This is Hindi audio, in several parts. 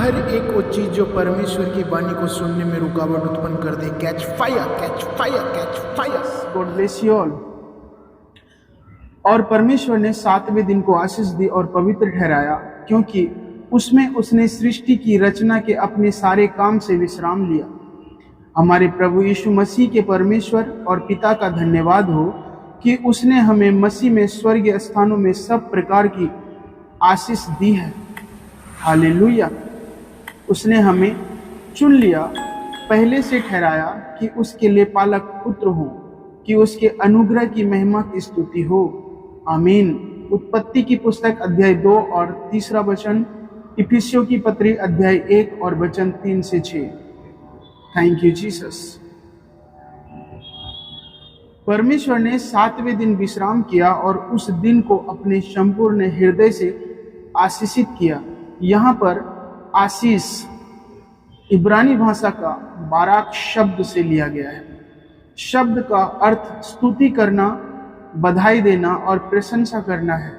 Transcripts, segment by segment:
हर एक वो चीज जो परमेश्वर की वाणी को सुनने में रुकावट उत्पन्न कर दे, catch fire, catch fire, catch fire. God bless you all. और परमेश्वर ने 7वें दिन को आशीष दी और पवित्र ठहराया, क्योंकि उसमें उसने सृष्टि की रचना के अपने सारे काम से विश्राम लिया। हमारे प्रभु यीशु मसीह के परमेश्वर और पिता का धन्यवाद हो कि उसने हमें मसीह में स्वर्गीय स्थानों में सब प्रकार की आशीष दी है। हालेलुया। उसने हमें चुन लिया, पहले से ठहराया कि उसके लिए पालक पुत्र हो, कि उसके अनुग्रह की महिमा की स्तुति हो। आमीन। उत्पत्ति की पुस्तक अध्याय 2 और 3 वचन, इफिसियों की पत्री अध्याय 1 और वचन 3 से 6। Thank you Jesus. परमेश्वर ने 7वें दिन विश्राम किया और उस दिन को अपने संपूर्ण हृदय से आशीषित किया। यहाँ पर आशीष इब्रानी भाषा का बाराक शब्द से लिया गया है। शब्द का अर्थ स्तुति करना, बधाई देना और प्रशंसा करना है।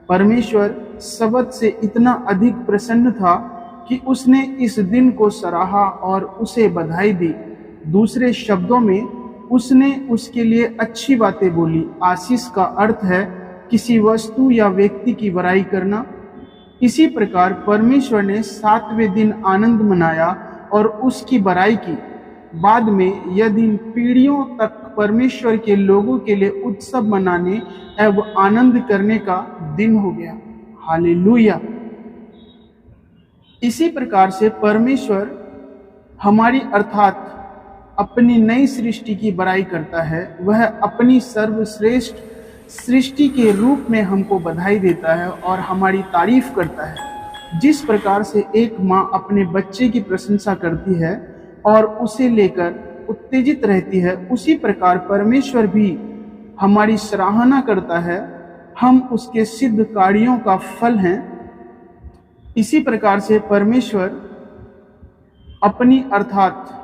परमेश्वर सबद से इतना अधिक प्रसन्न था कि उसने इस दिन को सराहा और उसे बधाई दी। दूसरे शब्दों में उसने उसके लिए अच्छी बातें बोली। आशीष का अर्थ है किसी वस्तु या व्यक्ति की बड़ाई करना। इसी प्रकार परमेश्वर ने 7वें दिन आनंद मनाया और उसकी बड़ाई की। बाद में यह दिन पीढ़ियों तक परमेश्वर के लोगों के लिए उत्सव मनाने एवं आनंद करने का दिन हो गया। हालेलुया। इसी प्रकार से परमेश्वर हमारी अर्थात अपनी नई सृष्टि की बड़ाई करता है। वह अपनी सर्वश्रेष्ठ सृष्टि के रूप में हमको बधाई देता है और हमारी तारीफ करता है। जिस प्रकार से एक माँ अपने बच्चे की प्रशंसा करती है और उसे लेकर उत्तेजित रहती है, उसी प्रकार परमेश्वर भी हमारी सराहना करता है। हम उसके सिद्ध कार्यों का फल हैं। इसी प्रकार से परमेश्वर अपनी अर्थात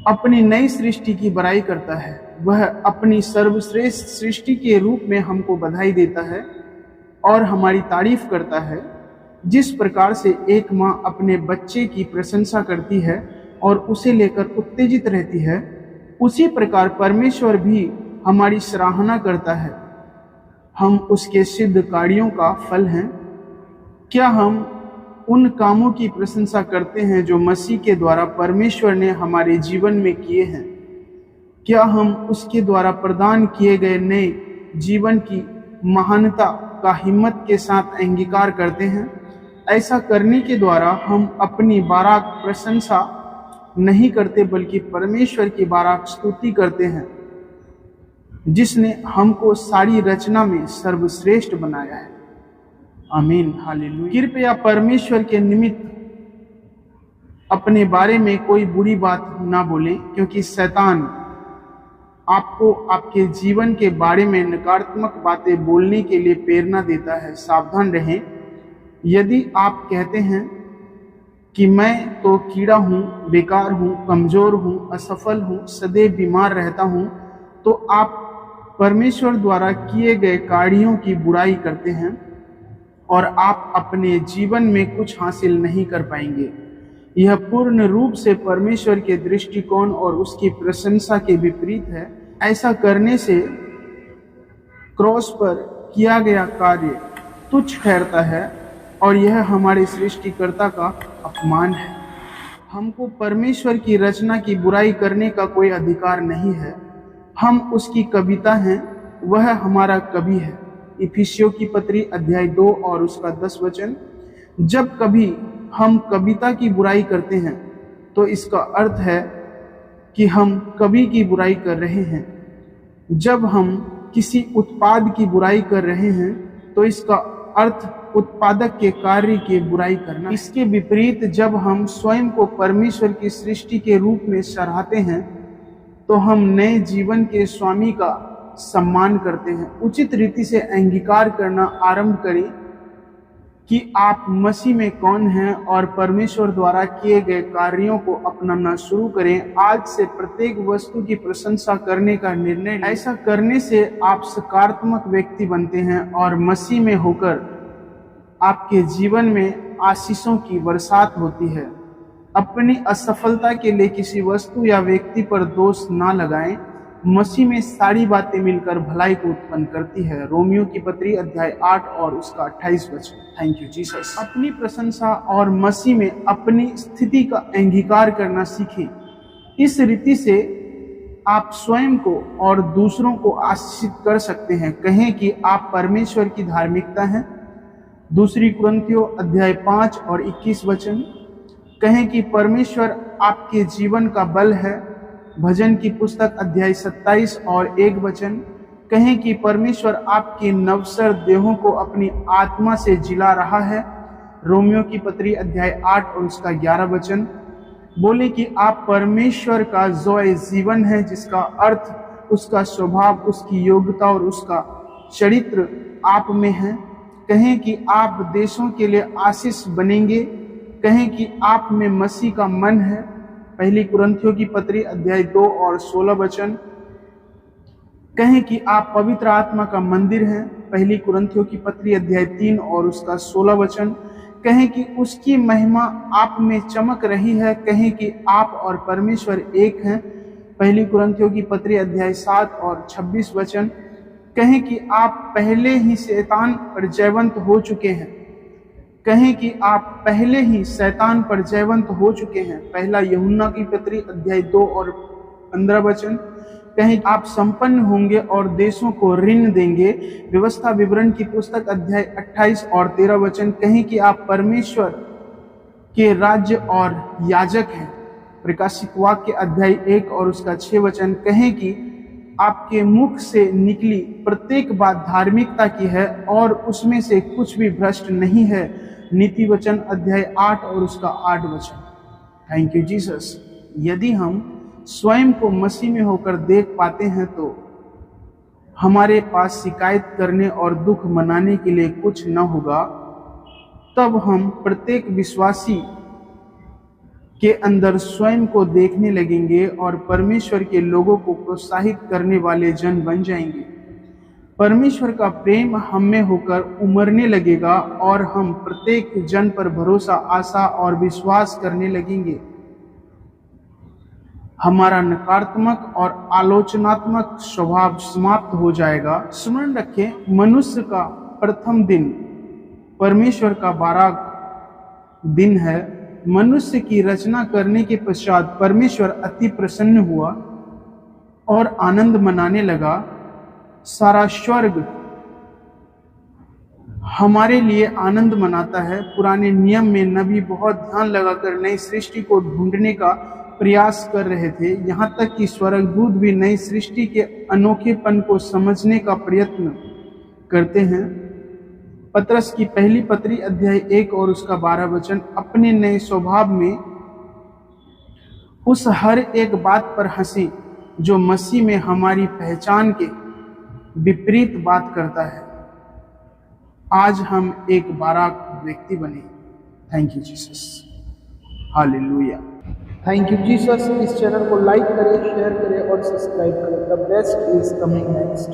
अपनी नई सृष्टि की बड़ाई करता है। वह अपनी सर्वश्रेष्ठ सृष्टि के रूप में हमको बधाई देता है और हमारी तारीफ करता है। जिस प्रकार से एक माँ अपने बच्चे की प्रशंसा करती है और उसे लेकर उत्तेजित रहती है, उसी प्रकार परमेश्वर भी हमारी सराहना करता है। हम उसके सिद्ध कार्यों का फल हैं। क्या हम उन कामों की प्रशंसा करते हैं जो मसीह के द्वारा परमेश्वर ने हमारे जीवन में किए हैं? क्या हम उसके द्वारा प्रदान किए गए नए जीवन की महानता का हिम्मत के साथ अंगीकार करते हैं? ऐसा करने के द्वारा हम अपनी बाराक प्रशंसा नहीं करते, बल्कि परमेश्वर की बाराक स्तुति करते हैं, जिसने हमको सारी रचना में सर्वश्रेष्ठ बनाया है। आमीन। हालेलुया। कृपया परमेश्वर के निमित्त अपने बारे में कोई बुरी बात ना बोलें, क्योंकि शैतान आपको आपके जीवन के बारे में नकारात्मक बातें बोलने के लिए प्रेरणा देता है। सावधान रहें। यदि आप कहते हैं कि मैं तो कीड़ा हूँ, बेकार हूँ, कमजोर हूँ, असफल हूँ, सदैव बीमार रहता हूँ, तो आप परमेश्वर द्वारा किए गए कार्यों की बुराई करते हैं और आप अपने जीवन में कुछ हासिल नहीं कर पाएंगे। यह पूर्ण रूप से परमेश्वर के दृष्टिकोण और उसकी प्रशंसा के विपरीत है। ऐसा करने से क्रॉस पर किया गया कार्य तुच्छ ठहरता है और यह हमारे सृष्टिकर्ता का अपमान है। हमको परमेश्वर की रचना की बुराई करने का कोई अधिकार नहीं है। हम उसकी कविता हैं, वह हमारा कवि है। इफिसियों की पत्री अध्याय 2 और उसका 10 वचन। जब कभी हम कविता की बुराई करते हैं तो इसका अर्थ है कि हम कवि की बुराई कर रहे हैं। जब हम किसी उत्पाद की बुराई कर रहे हैं तो इसका अर्थ उत्पादक के कार्य की बुराई करना। इसके विपरीत जब हम स्वयं को परमेश्वर की सृष्टि के रूप में सराहते हैं तो हम नए जीवन के स्वामी का सम्मान करते हैं। उचित रीति से अंगीकार करना आरंभ करें कि आप मसीह में कौन हैं और परमेश्वर द्वारा किए गए कार्यों को अपनाना शुरू करें। आज से प्रत्येक वस्तु की प्रशंसा करने का निर्णय लें। ऐसा करने से आप सकारात्मक व्यक्ति बनते हैं और मसीह में होकर आपके जीवन में आशीषों की बरसात होती है। अपनी असफलता के लिए किसी वस्तु या व्यक्ति पर दोष ना लगाएं। मसीह में सारी बातें मिलकर भलाई को उत्पन्न करती है। रोमियो की पत्री अध्याय 8 और उसका 28 वचन। Thank you Jesus. अपनी प्रशंसा और मसीह में अपनी स्थिति का अंगीकार करना सीखें। इस रीति से आप स्वयं को और दूसरों को आशीषित कर सकते हैं। कहें कि आप परमेश्वर की धार्मिकता हैं। दूसरी कुरिन्थियों अध्याय 5 और 21 वचन। कहें कि परमेश्वर आपके जीवन का बल है। भजन की पुस्तक अध्याय 27 और 1 वचन। कहें कि परमेश्वर आपके नवसर देहों को अपनी आत्मा से जिला रहा है। रोमियो की पत्री अध्याय 8 और उसका 11 वचन। बोले कि आप परमेश्वर का जोए जीवन है, जिसका अर्थ उसका स्वभाव, उसकी योग्यता और उसका चरित्र आप में है। कहें कि आप देशों के लिए आशीष बनेंगे। कहें कि आप में मसीह का मन है। पहली कुरिन्थियों की पत्री अध्याय 2 और 16 वचन। कहें कि आप पवित्र आत्मा का मंदिर हैं। पहली कुरिन्थियों की पत्री अध्याय 3 और उसका 16 वचन। कहें कि उसकी महिमा आप में चमक रही है। कहें कि आप और परमेश्वर एक हैं। पहली कुरिन्थियों की पत्री अध्याय 7 और 26 वचन। कहें कि आप पहले ही शैतान पर जयवंत हो चुके हैं। कहें कि आप पहले ही शैतान पर जयवंत हो चुके हैं। पहला यूहन्ना की पत्री अध्याय 2 और 15 वचन। कहें आप संपन्न होंगे और देशों को ऋण देंगे। व्यवस्था विवरण की पुस्तक अध्याय 28 और 13 वचन। कहें कि आप परमेश्वर के राज्य और याजक हैं। प्रकाशित वाक्य अध्याय 1 और उसका 6 वचन। कहें कि आपके मुख से निकली प्रत्येक बात धार्मिकता की है और उसमें से कुछ भी भ्रष्ट नहीं है। नीति वचन अध्याय 8 और उसका 8 वचन। Thank you Jesus. यदि हम स्वयं को मसीह में होकर देख पाते हैं तो हमारे पास शिकायत करने और दुख मनाने के लिए कुछ न होगा। तब हम प्रत्येक विश्वासी के अंदर स्वयं को देखने लगेंगे और परमेश्वर के लोगों को प्रोत्साहित करने वाले जन बन जाएंगे। परमेश्वर का प्रेम हम में होकर उमड़ने लगेगा और हम प्रत्येक जन पर भरोसा, आशा और विश्वास करने लगेंगे। हमारा नकारात्मक और आलोचनात्मक स्वभाव समाप्त हो जाएगा। स्मरण रखें, मनुष्य का प्रथम दिन परमेश्वर का 12 दिन है। मनुष्य की रचना करने के पश्चात परमेश्वर अति प्रसन्न हुआ और आनंद मनाने लगा। सारा स्वर्ग हमारे लिए आनंद मनाता है। पुराने नियम में नबी बहुत ध्यान लगाकर नई सृष्टि को ढूंढने का प्रयास कर रहे थे। यहाँ तक कि स्वर्गदूत भी नई सृष्टि के अनोखेपन को समझने का प्रयत्न करते हैं। पतरस की पहली पत्री अध्याय 1 और उसका 12 वचन। अपने नए स्वभाव में उस हर एक बात पर हंसी जो मसीह में हमारी पहचान के विपरीत बात करता है। आज हम एक बाराक व्यक्ति बने। Thank you Jesus. Hallelujah. Thank you Jesus. इस चैनल को लाइक करें, शेयर करें और सब्सक्राइब करें। The best is coming next.